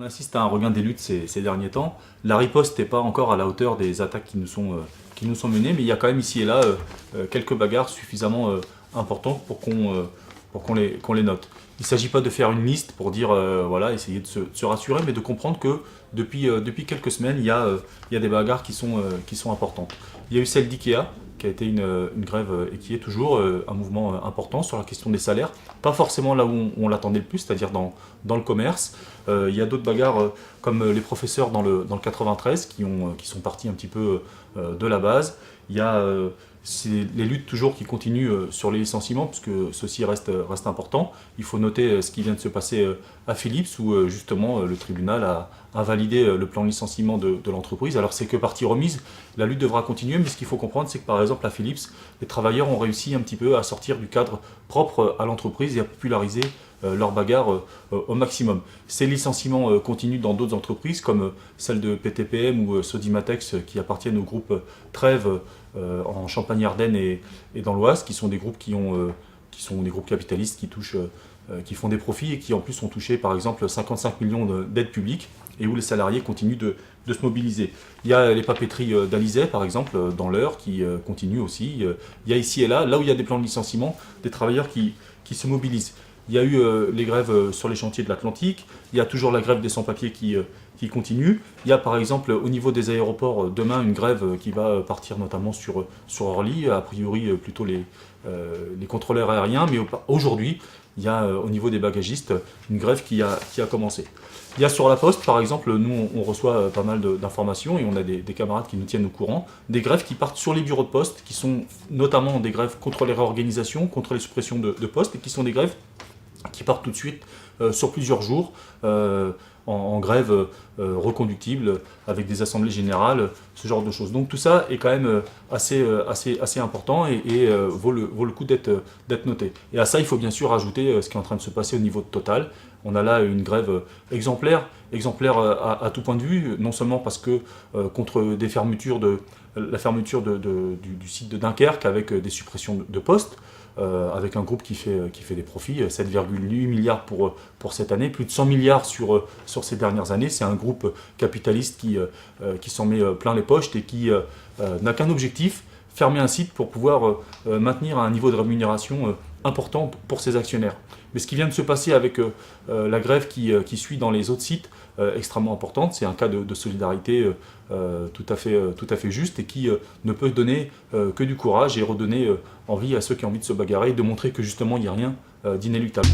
assiste à un regain des luttes ces derniers temps. La riposte n'est pas encore à la hauteur des attaques qui nous sont menées, mais il y a quand même ici et là quelques bagarres suffisamment importantes pour qu'on les note. Il ne s'agit pas de faire une liste pour dire, voilà, essayer de se rassurer, mais de comprendre que depuis quelques semaines, il y a des bagarres qui sont importantes. Il y a eu celle d'IKEA, qui a été une grève et qui est toujours un mouvement important sur la question des salaires. Pas forcément là où on l'attendait le plus, c'est-à-dire dans le commerce. Il y a d'autres bagarres comme les professeurs dans le 93 qui sont partis un petit peu de la base. Il y a les luttes toujours qui continuent sur les licenciements, puisque ceci reste important. Il faut noter ce qui vient de se passer à Philips, où justement le tribunal a validé le plan de licenciement de l'entreprise. Alors c'est que partie remise, la lutte devra continuer, mais ce qu'il faut comprendre, c'est que par exemple à Philips, les travailleurs ont réussi un petit peu à sortir du cadre propre à l'entreprise et à populariser leur bagarre au maximum. Ces licenciements continuent dans d'autres entreprises, comme celle de PTPM ou Sodimatex, qui appartiennent au groupe Trèves en Champagne-Ardenne et dans l'Oise, qui sont des groupes qui sont des groupes capitalistes qui font des profits et qui en plus ont touché par exemple 55 millions d'aides publiques et où les salariés continuent de se mobiliser. Il y a les papeteries d'Alizay par exemple dans l'Eure qui continuent aussi. Il y a ici et là où il y a des plans de licenciement, des travailleurs qui se mobilisent. Il y a eu les grèves sur les chantiers de l'Atlantique, il y a toujours la grève des sans-papiers qui continue. Il y a par exemple au niveau des aéroports demain une grève qui va partir notamment sur Orly, a priori plutôt les contrôleurs aériens, mais aujourd'hui il y a au niveau des bagagistes une grève qui a commencé. Il y a sur la Poste par exemple, nous on reçoit pas mal d'informations et on a des camarades qui nous tiennent au courant, des grèves qui partent sur les bureaux de poste, qui sont notamment des grèves contre les réorganisations, contre les suppressions de postes, et qui sont des grèves qui partent tout de suite sur plusieurs jours en grève reconductible avec des assemblées générales, ce genre de choses. Donc tout ça est quand même assez important et vaut le coup d'être noté. Et à ça, il faut bien sûr ajouter ce qui est en train de se passer au niveau de Total. On a là une grève exemplaire à tout point de vue, non seulement parce que contre la fermeture du site de Dunkerque avec des suppressions de postes, avec un groupe qui fait des profits, 7,8 milliards pour cette année, plus de 100 milliards sur ces dernières années. C'est un groupe capitaliste qui s'en met plein les poches et qui n'a qu'un objectif, fermer un site pour pouvoir maintenir un niveau de rémunération important pour ses actionnaires. Mais ce qui vient de se passer avec la grève qui suit dans les autres sites, extrêmement importante, c'est un cas de solidarité tout à fait juste et qui ne peut donner que du courage et redonner envie à ceux qui ont envie de se bagarrer et de montrer que justement il n'y a rien d'inéluctable.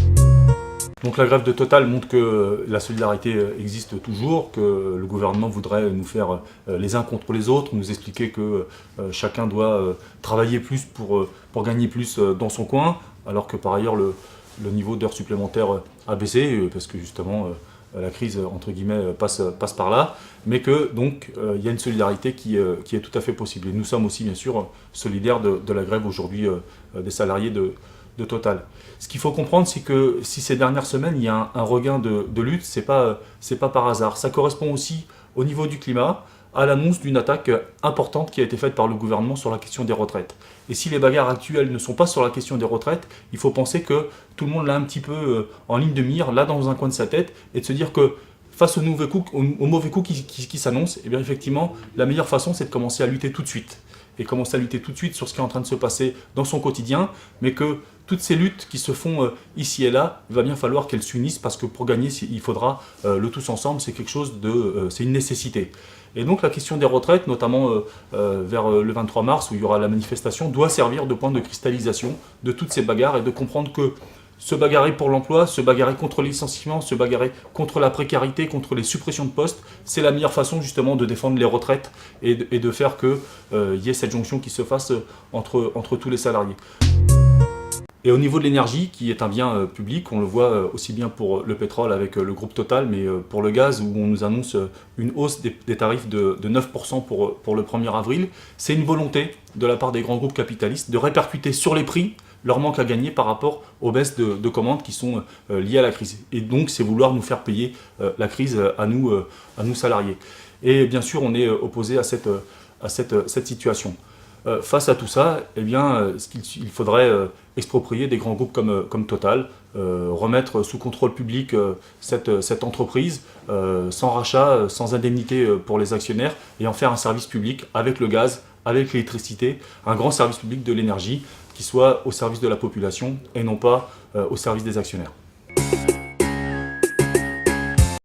Donc la grève de Total montre que la solidarité existe toujours, que le gouvernement voudrait nous faire les uns contre les autres, nous expliquer que chacun doit travailler plus pour gagner plus dans son coin, alors que par ailleurs le niveau d'heures supplémentaires a baissé, parce que justement la crise entre guillemets passe par là, mais que donc il y a une solidarité qui est tout à fait possible. Et nous sommes aussi bien sûr solidaires de la grève aujourd'hui des salariés de Total. Ce qu'il faut comprendre, c'est que si ces dernières semaines il y a un regain de lutte, c'est pas par hasard. Ça correspond aussi au niveau du climat à l'annonce d'une attaque importante qui a été faite par le gouvernement sur la question des retraites. Et si les bagarres actuelles ne sont pas sur la question des retraites, il faut penser que tout le monde l'a un petit peu en ligne de mire, là dans un coin de sa tête, et de se dire que face au mauvais coup qui s'annonce, eh bien effectivement, la meilleure façon c'est de commencer à lutter tout de suite. Et commencer à lutter tout de suite sur ce qui est en train de se passer dans son quotidien, mais que toutes ces luttes qui se font ici et là, il va bien falloir qu'elles s'unissent parce que pour gagner, il faudra le tous ensemble, c'est quelque chose c'est une nécessité. Et donc la question des retraites, notamment vers le 23 mars où il y aura la manifestation, doit servir de point de cristallisation de toutes ces bagarres et de comprendre que se bagarrer pour l'emploi, se bagarrer contre le licenciement, se bagarrer contre la précarité, contre les suppressions de postes, c'est la meilleure façon justement de défendre les retraites et de faire qu'il y ait cette jonction qui se fasse entre tous les salariés. Et au niveau de l'énergie, qui est un bien public, on le voit aussi bien pour le pétrole avec le groupe Total, mais pour le gaz, où on nous annonce une hausse des tarifs de 9% pour le 1er avril, c'est une volonté de la part des grands groupes capitalistes de répercuter sur les prix leur manque à gagner par rapport aux baisses de commandes qui sont liées à la crise. Et donc, c'est vouloir nous faire payer la crise à nous salariés. Et bien sûr, on est opposé à cette situation. Face à tout ça, eh bien, il faudrait exproprier des grands groupes comme Total, remettre sous contrôle public cette entreprise, sans rachat, sans indemnité pour les actionnaires, et en faire un service public avec le gaz, avec l'électricité, un grand service public de l'énergie qui soit au service de la population et non pas au service des actionnaires.